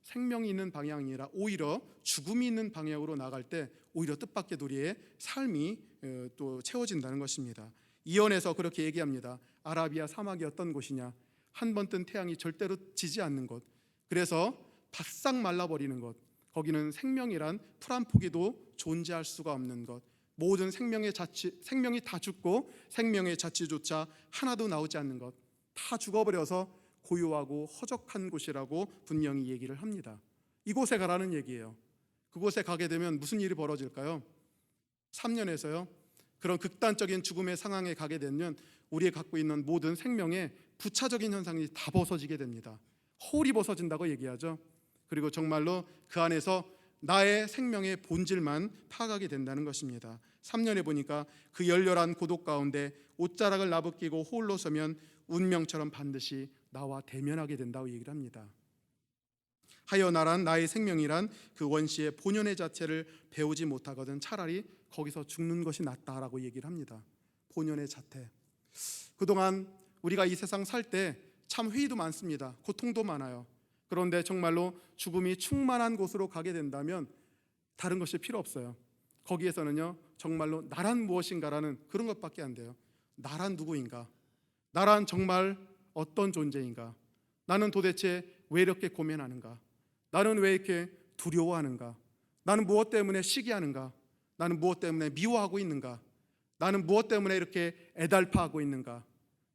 생명이 있는 방향이 아니라 오히려 죽음이 있는 방향으로 나갈 때 오히려 뜻밖에도 우리의 삶이 또 채워진다는 것입니다. 이언에서 그렇게 얘기합니다. 아라비아 사막이 어떤 곳이냐? 한 번 뜬 태양이 절대로 지지 않는 곳, 그래서 바싹 말라버리는 것, 거기는 생명이란 풀 한 포기도 존재할 수가 없는 것, 모든 생명이 다 죽고 생명의 자취조차 하나도 나오지 않는 것, 다 죽어버려서 고요하고 허적한 곳이라고 분명히 얘기를 합니다. 이곳에 가라는 얘기예요. 그곳에 가게 되면 무슨 일이 벌어질까요? 3년에서요 그런 극단적인 죽음의 상황에 가게 되면 우리가 갖고 있는 모든 생명의 부차적인 현상이 다 벗어지게 됩니다. 홀이 벗어진다고 얘기하죠. 그리고 정말로 그 안에서 나의 생명의 본질만 파악하게 된다는 것입니다. 3년에 보니까 그 열렬한 고독 가운데 옷자락을 나부끼고 홀로 서면 운명처럼 반드시 나와 대면하게 된다고 얘기를 합니다. 하여 나의 생명이란 그 원시의 본연의 자체를 배우지 못하거든 차라리 거기서 죽는 것이 낫다라고 얘기를 합니다. 본연의 자태. 그동안 우리가 이 세상 살 때 참 회의도 많습니다. 고통도 많아요. 그런데 정말로 죽음이 충만한 곳으로 가게 된다면 다른 것이 필요 없어요. 거기에서는요 정말로 나란 무엇인가라는 그런 것밖에 안 돼요. 나란 누구인가? 나란 정말 어떤 존재인가? 나는 도대체 왜 이렇게 고민하는가? 나는 왜 이렇게 두려워하는가? 나는 무엇 때문에 시기하는가? 나는 무엇 때문에 미워하고 있는가? 나는 무엇 때문에 이렇게 애달파하고 있는가?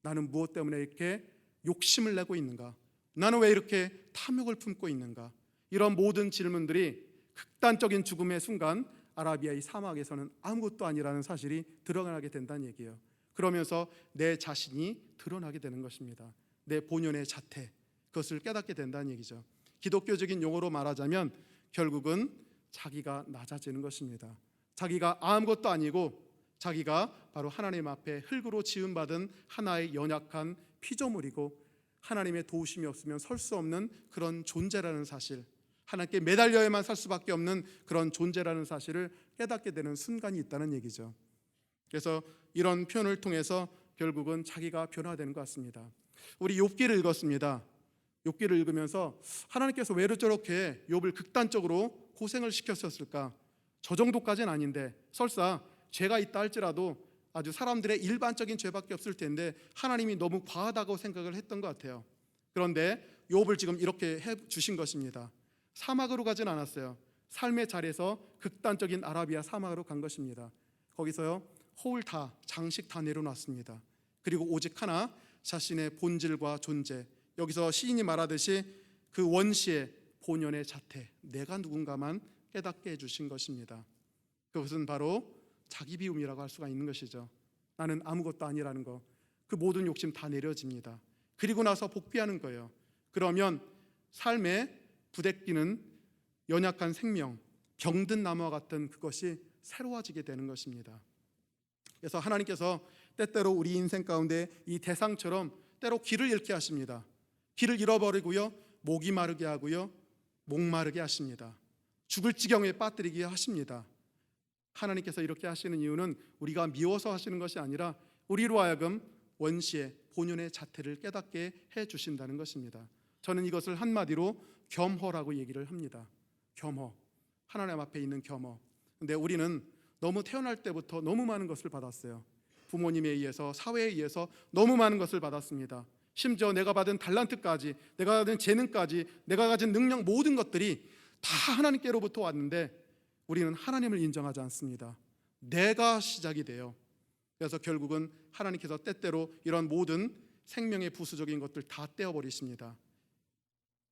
나는 무엇 때문에 이렇게 욕심을 내고 있는가? 나는 왜 이렇게 탐욕을 품고 있는가? 이런 모든 질문들이 극단적인 죽음의 순간 아라비아의 사막에서는 아무것도 아니라는 사실이 드러나게 된다는 얘기예요. 그러면서 내 자신이 드러나게 되는 것입니다. 내 본연의 자태, 그것을 깨닫게 된다는 얘기죠. 기독교적인 용어로 말하자면 결국은 자기가 낮아지는 것입니다. 자기가 아무것도 아니고 자기가 바로 하나님 앞에 흙으로 지음받은 하나의 연약한 피조물이고 하나님의 도우심이 없으면 설 수 없는 그런 존재라는 사실, 하나님께 매달려야만 살 수밖에 없는 그런 존재라는 사실을 깨닫게 되는 순간이 있다는 얘기죠. 그래서 이런 표현을 통해서 결국은 자기가 변화되는 것 같습니다. 우리 욥기를 읽었습니다. 욥기를 읽으면서 하나님께서 왜 저렇게 욥을 극단적으로 고생을 시켰었을까? 저 정도까지는 아닌데, 설사 죄가 있다 할지라도 아주 사람들의 일반적인 죄밖에 없을 텐데 하나님이 너무 과하다고 생각을 했던 것 같아요. 그런데 욥을 지금 이렇게 해 주신 것입니다. 사막으로 가진 않았어요. 삶의 자리에서 극단적인 아라비아 사막으로 간 것입니다. 거기서요, 허울 다, 장식 다 내려놨습니다. 그리고 오직 하나, 자신의 본질과 존재, 여기서 시인이 말하듯이 그 원시의 본연의 자태, 내가 누군가만 깨닫게 해주신 것입니다. 그것은 바로 자기 비움이라고 할 수가 있는 것이죠. 나는 아무것도 아니라는 거, 그 모든 욕심 다 내려집니다. 그리고 나서 복귀하는 거예요. 그러면 삶의 부대끼는 연약한 생명, 병든 나무와 같은 그것이 새로워지게 되는 것입니다. 그래서 하나님께서 때때로 우리 인생 가운데 이 대상처럼 때로 길을 잃게 하십니다. 길을 잃어버리고요, 목이 마르게 하고요, 목마르게 하십니다. 죽을 지경에 빠뜨리게 하십니다. 하나님께서 이렇게 하시는 이유는 우리가 미워서 하시는 것이 아니라 우리로 하여금 원시의 본연의 자태를 깨닫게 해주신다는 것입니다. 저는 이것을 한마디로 겸허라고 얘기를 합니다. 겸허, 하나님 앞에 있는 겸허. 근데 우리는 너무 태어날 때부터 너무 많은 것을 받았어요. 부모님에 의해서, 사회에 의해서 너무 많은 것을 받았습니다. 심지어 내가 받은 달란트까지, 내가 받은 재능까지, 내가 가진 능력, 모든 것들이 다 하나님께로부터 왔는데 우리는 하나님을 인정하지 않습니다. 내가 시작이 돼요. 그래서 결국은 하나님께서 때때로 이런 모든 생명의 부수적인 것들 다 떼어버리십니다.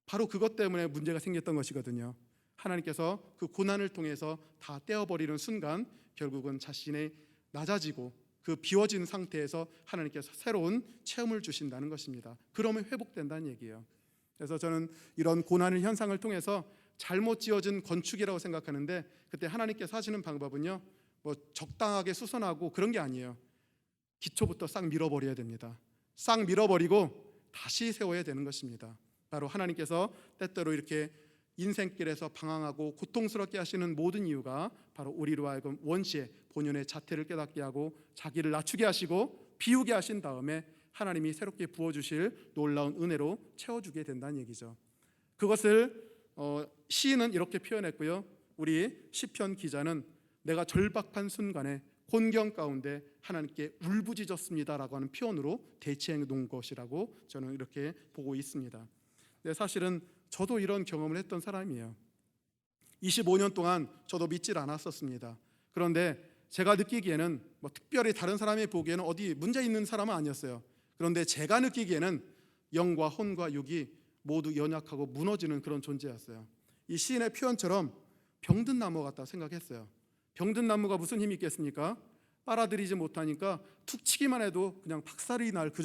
바로 그것 때문에 문제가 생겼던 것이거든요. 하나님께서 그 고난을 통해서 다 떼어버리는 순간 결국은 자신의 낮아지고 그 비워진 상태에서 하나님께서 새로운 체험을 주신다는 것입니다. 그러면 회복된다는 얘기예요. 그래서 저는 이런 고난의 현상을 통해서 잘못 지어진 건축이라고 생각하는데, 그때 하나님께서 하시는 방법은요, 뭐 적당하게 수선하고 그런 게 아니에요. 기초부터 싹 밀어버려야 됩니다. 싹 밀어버리고 다시 세워야 되는 것입니다. 바로 하나님께서 때때로 이렇게 인생길에서 방황하고 고통스럽게 하시는 모든 이유가 바로 우리로 하여금 원시의 본연의 자태를 깨닫게 하고 자기를 낮추게 하시고 비우게 하신 다음에 하나님이 새롭게 부어주실 놀라운 은혜로 채워주게 된다는 얘기죠. 그것을 시인은 이렇게 표현했고요, 우리 시편 기자는 내가 절박한 순간에 곤경 가운데 하나님께 울부짖었습니다라고 하는 표현으로 대체해 놓은 것이라고 저는 이렇게 보고 있습니다. 근데 사실은 저도 이런 경험을 했던 사람이에요. 25년 동안 저도 믿질 않았었습니다. 그런데 제가 느끼기에는 뭐 특별히 다른 사람이 보기에는 어디 문제 있는 사람은 아니었어요. 그런데 제가 느끼기에는 영과 혼과 육이 모두 연약하고 무너지는 그런 존재였어요. 이 시인의 표현처럼 병든 나무 같다 생각했어요. 병든 나무가 무슨 힘이 있겠습니까? 빨아들이지 못하니까 툭 치기만 해도 그냥 박살이 날 그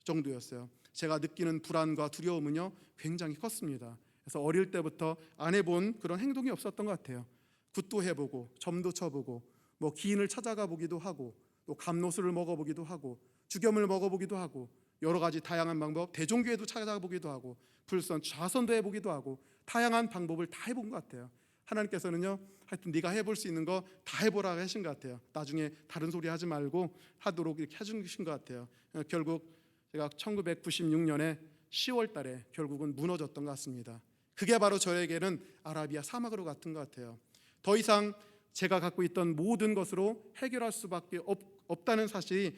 정도였어요. 제가 느끼는 불안과 두려움은요 굉장히 컸습니다. 그래서 어릴 때부터 안 해본 그런 행동이 없었던 것 같아요. 굿도 해보고 점도 쳐보고 뭐 기인을 찾아가 보기도 하고 또 감노수를 먹어보기도 하고 죽염을 먹어보기도 하고 여러 가지 다양한 방법, 대종교에도 찾아보기도 하고 불선, 좌선도 해보기도 하고 다양한 방법을 다 해본 것 같아요. 하나님께서는요 하여튼 네가 해볼 수 있는 거 다 해보라고 하신 것 같아요. 나중에 다른 소리 하지 말고 하도록 이렇게 해주신 것 같아요. 결국 제가 1996년에 10월 달에 결국은 무너졌던 것 같습니다. 그게 바로 저에게는 아라비아 사막으로 같은 것 같아요. 더 이상 제가 갖고 있던 모든 것으로 해결할 수밖에 없다는 사실이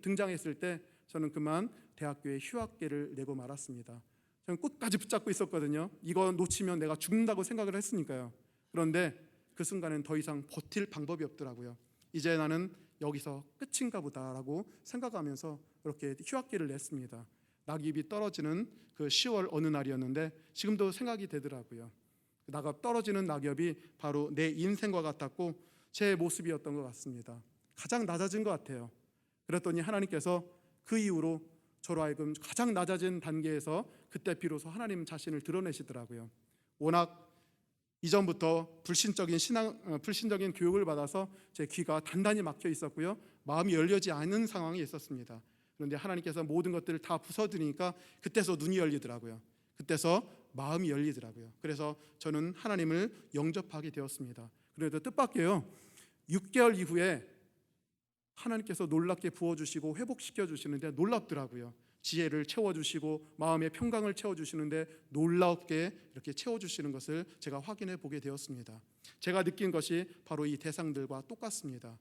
등장했을 때 저는 그만 대학교에 휴학계를 내고 말았습니다. 저는 끝까지 붙잡고 있었거든요. 이거 놓치면 내가 죽는다고 생각을 했으니까요. 그런데 그 순간엔 더 이상 버틸 방법이 없더라고요. 이제 나는 여기서 끝인가 보다라고 생각하면서 그렇게 휴학계를 냈습니다. 낙엽이 떨어지는 그 10월 어느 날이었는데 지금도 생각이 되더라고요. 떨어지는 낙엽이 바로 내 인생과 같았고 제 모습이었던 것 같습니다. 가장 낮아진 것 같아요. 그랬더니 하나님께서 그 이후로 저로 하여금 가장 낮아진 단계에서 그때 비로소 하나님 자신을 드러내시더라고요. 워낙 이전부터 불신적인 교육을 받아서 제 귀가 단단히 막혀 있었고요, 마음이 열리지 않은 상황이 있었습니다. 그런데 하나님께서 모든 것들을 다 부숴드리니까 그때서 눈이 열리더라고요. 그때서 마음이 열리더라고요. 그래서 저는 하나님을 영접하게 되었습니다. 그래도 뜻밖에요, 6개월 이후에 하나님께서 놀랍게 부어주시고 회복시켜 주시는데 놀랍더라고요. 지혜를 채워주시고 마음의 평강을 채워주시는데 놀랍게 이렇게 채워주시는 것을 제가 확인해 보게 되었습니다. 제가 느낀 것이 바로 이 대상들과 똑같습니다.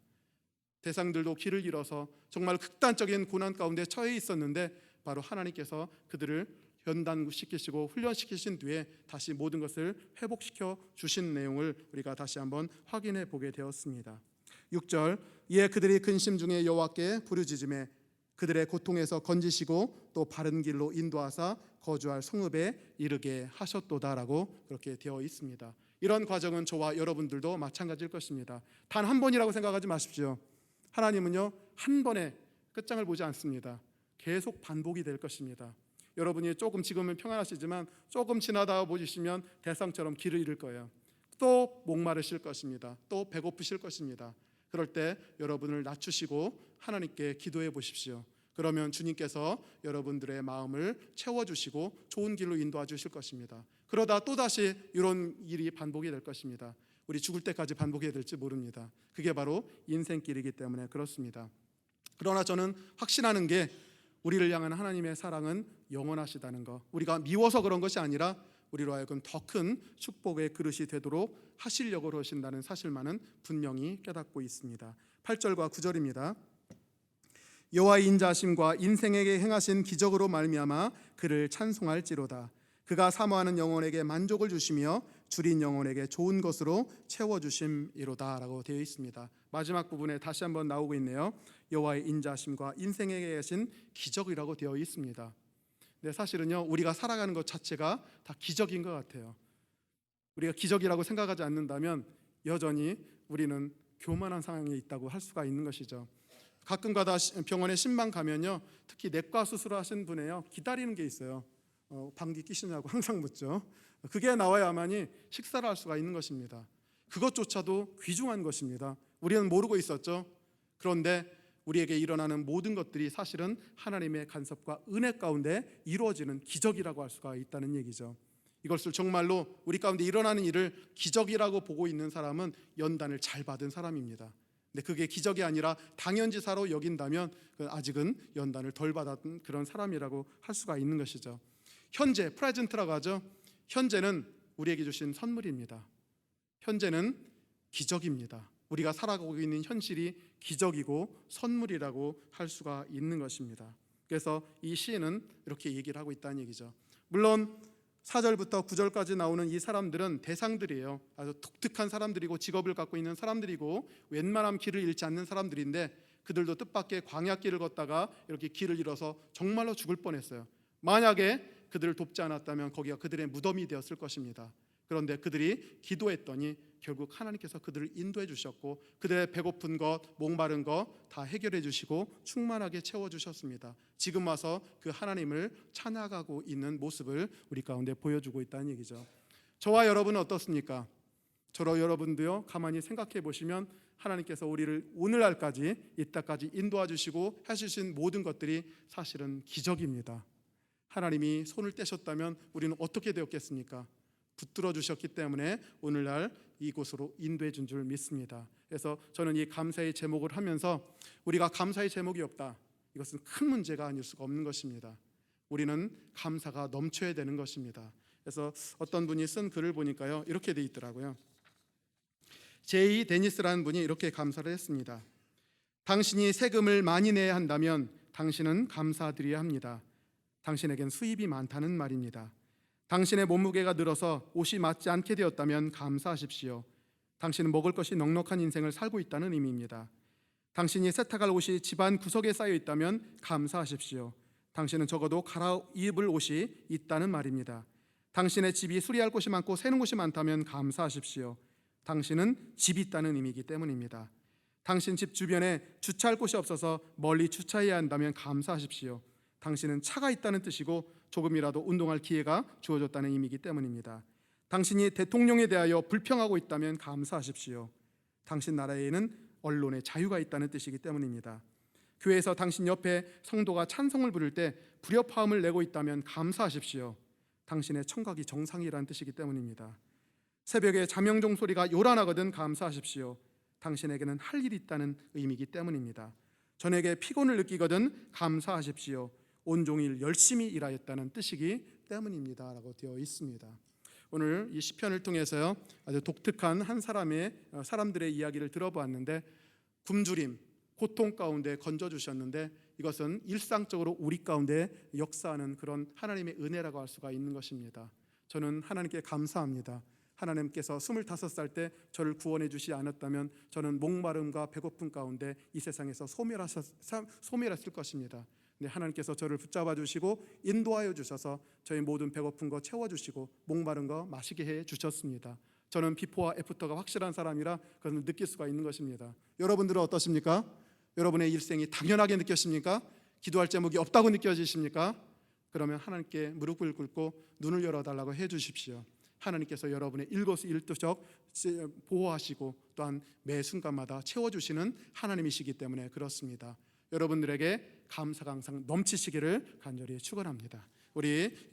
대상들도 길을 잃어서 정말 극단적인 고난 가운데 처해 있었는데 바로 하나님께서 그들을 연단시키시고 훈련시키신 뒤에 다시 모든 것을 회복시켜 주신 내용을 우리가 다시 한번 확인해 보게 되었습니다. 6절, 이에 그들이 근심 중에 여호와께 부르짖음에 그들의 고통에서 건지시고 또 바른 길로 인도하사 거주할 성읍에 이르게 하셨도다라고 그렇게 되어 있습니다. 이런 과정은 저와 여러분들도 마찬가지일 것입니다. 단 한 번이라고 생각하지 마십시오. 하나님은요, 한 번에 끝장을 보지 않습니다. 계속 반복이 될 것입니다. 여러분이 조금 지금은 평안하시지만 조금 지나다 보시면 대상처럼 길을 잃을 거예요. 또 목마르실 것입니다. 또 배고프실 것입니다. 그럴 때 여러분을 낮추시고 하나님께 기도해 보십시오. 그러면 주님께서 여러분들의 마음을 채워주시고 좋은 길로 인도해 주실 것입니다. 그러다 또다시 이런 일이 반복이 될 것입니다. 우리 죽을 때까지 반복해야 될지 모릅니다. 그게 바로 인생길이기 때문에 그렇습니다. 그러나 저는 확신하는 게 우리를 향한 하나님의 사랑은 영원하시다는 것, 우리가 미워서 그런 것이 아니라 우리로 하여금 더 큰 축복의 그릇이 되도록 하시려고 그러신다는 사실만은 분명히 깨닫고 있습니다. 8절과 9절입니다. 여호와의 인자하심과 인생에게 행하신 기적으로 말미암아 그를 찬송할지로다. 그가 사모하는 영혼에게 만족을 주시며 줄인 영혼에게 좋은 것으로 채워주심이로다 라고 되어 있습니다. 마지막 부분에 다시 한번 나오고 있네요. 여호와의 인자하심과 인생에게 하신 기적이라고 되어 있습니다. 근데 사실은요, 우리가 살아가는 것 자체가 다 기적인 것 같아요. 우리가 기적이라고 생각하지 않는다면 여전히 우리는 교만한 상황에 있다고 할 수가 있는 것이죠. 가끔가다 병원에 신방 가면요, 특히 내과 수술하신 분에요, 기다리는 게 있어요. 방귀 끼시냐고 항상 묻죠. 그게 나와야만이 식사를 할 수가 있는 것입니다. 그것조차도 귀중한 것입니다. 우리는 모르고 있었죠. 그런데 우리에게 일어나는 모든 것들이 사실은 하나님의 간섭과 은혜 가운데 이루어지는 기적이라고 할 수가 있다는 얘기죠. 이것을 정말로 우리 가운데 일어나는 일을 기적이라고 보고 있는 사람은 연단을 잘 받은 사람입니다. 근데 그게 기적이 아니라 당연지사로 여긴다면 아직은 연단을 덜 받았던 그런 사람이라고 할 수가 있는 것이죠. 현재, 프레젠트라고 하죠. 현재는 우리에게 주신 선물입니다. 현재는 기적입니다. 우리가 살아가고 있는 현실이 기적이고 선물이라고 할 수가 있는 것입니다. 그래서 이 시인은 이렇게 얘기를 하고 있다는 얘기죠. 물론 4절부터 9절까지 나오는 이 사람들은 대상들이에요. 아주 독특한 사람들이고 직업을 갖고 있는 사람들이고 웬만하면 길을 잃지 않는 사람들인데 그들도 뜻밖의 광야길을 걷다가 이렇게 길을 잃어서 정말로 죽을 뻔했어요. 만약에 그들을 돕지 않았다면 거기가 그들의 무덤이 되었을 것입니다. 그런데 그들이 기도했더니 결국 하나님께서 그들을 인도해 주셨고 그들의 배고픈 것, 목마른 것 다 해결해 주시고 충만하게 채워주셨습니다. 지금 와서 그 하나님을 찬양하고 있는 모습을 우리 가운데 보여주고 있다는 얘기죠. 저와 여러분은 어떻습니까? 저와 여러분도요, 가만히 생각해 보시면 하나님께서 우리를 오늘날까지 이때까지 인도해 주시고 해주신 모든 것들이 사실은 기적입니다. 하나님이 손을 떼셨다면 우리는 어떻게 되었겠습니까? 붙들어 주셨기 때문에 오늘날 이곳으로 인도해 준 줄 믿습니다. 그래서 저는 이 감사의 제목을 하면서 우리가 감사의 제목이 없다, 이것은 큰 문제가 아닐 수가 없는 것입니다. 우리는 감사가 넘쳐야 되는 것입니다. 그래서 어떤 분이 쓴 글을 보니까요, 이렇게 돼 있더라고요. 제이 데니스라는 분이 이렇게 감사를 했습니다. 당신이 세금을 많이 내야 한다면 당신은 감사드려야 합니다. 당신에겐 수입이 많다는 말입니다. 당신의 몸무게가 늘어서 옷이 맞지 않게 되었다면 감사하십시오. 당신은 먹을 것이 넉넉한 인생을 살고 있다는 의미입니다. 당신이 세탁할 옷이 집안 구석에 쌓여 있다면 감사하십시오. 당신은 적어도 갈아입을 옷이 있다는 말입니다. 당신의 집이 수리할 곳이 많고 새는 곳이 많다면 감사하십시오. 당신은 집이 있다는 의미이기 때문입니다. 당신 집 주변에 주차할 곳이 없어서 멀리 주차해야 한다면 감사하십시오. 당신은 차가 있다는 뜻이고 조금이라도 운동할 기회가 주어졌다는 의미이기 때문입니다. 당신이 대통령에 대하여 불평하고 있다면 감사하십시오. 당신 나라에는 언론의 자유가 있다는 뜻이기 때문입니다. 교회에서 당신 옆에 성도가 찬송을 부를 때 불협화음을 내고 있다면 감사하십시오. 당신의 청각이 정상이라는 뜻이기 때문입니다. 새벽에 자명종 소리가 요란하거든 감사하십시오. 당신에게는 할 일이 있다는 의미이기 때문입니다. 저녁에 피곤을 느끼거든 감사하십시오. 온종일 열심히 일하였다는 뜻이기 때문입니다 라고 되어 있습니다. 오늘 이 시편을 통해서요, 아주 독특한 한 사람들의 이야기를 들어보았는데, 굶주림, 고통 가운데 건져주셨는데 이것은 일상적으로 우리 가운데 역사하는 그런 하나님의 은혜라고 할 수가 있는 것입니다. 저는 하나님께 감사합니다. 하나님께서 25살 때 저를 구원해 주시지 않았다면 저는 목마름과 배고픔 가운데 이 세상에서 소멸했을 것입니다. 근데 하나님께서 저를 붙잡아 주시고 인도하여 주셔서 저희 모든 배고픈 거 채워주시고 목마른 거 마시게 해 주셨습니다. 저는 비포와 애프터가 확실한 사람이라 그것을 느낄 수가 있는 것입니다. 여러분들은 어떠십니까? 여러분의 일생이 당연하게 느껴집니까? 기도할 제목이 없다고 느껴지십니까? 그러면 하나님께 무릎을 꿇고 눈을 열어달라고 해 주십시오. 하나님께서 여러분의 일거수일투족 보호하시고 또한 매 순간마다 채워주시는 하나님이시기 때문에 그렇습니다. 여러분들에게 감사가 항상 넘치시기를 간절히 축원합니다. 우리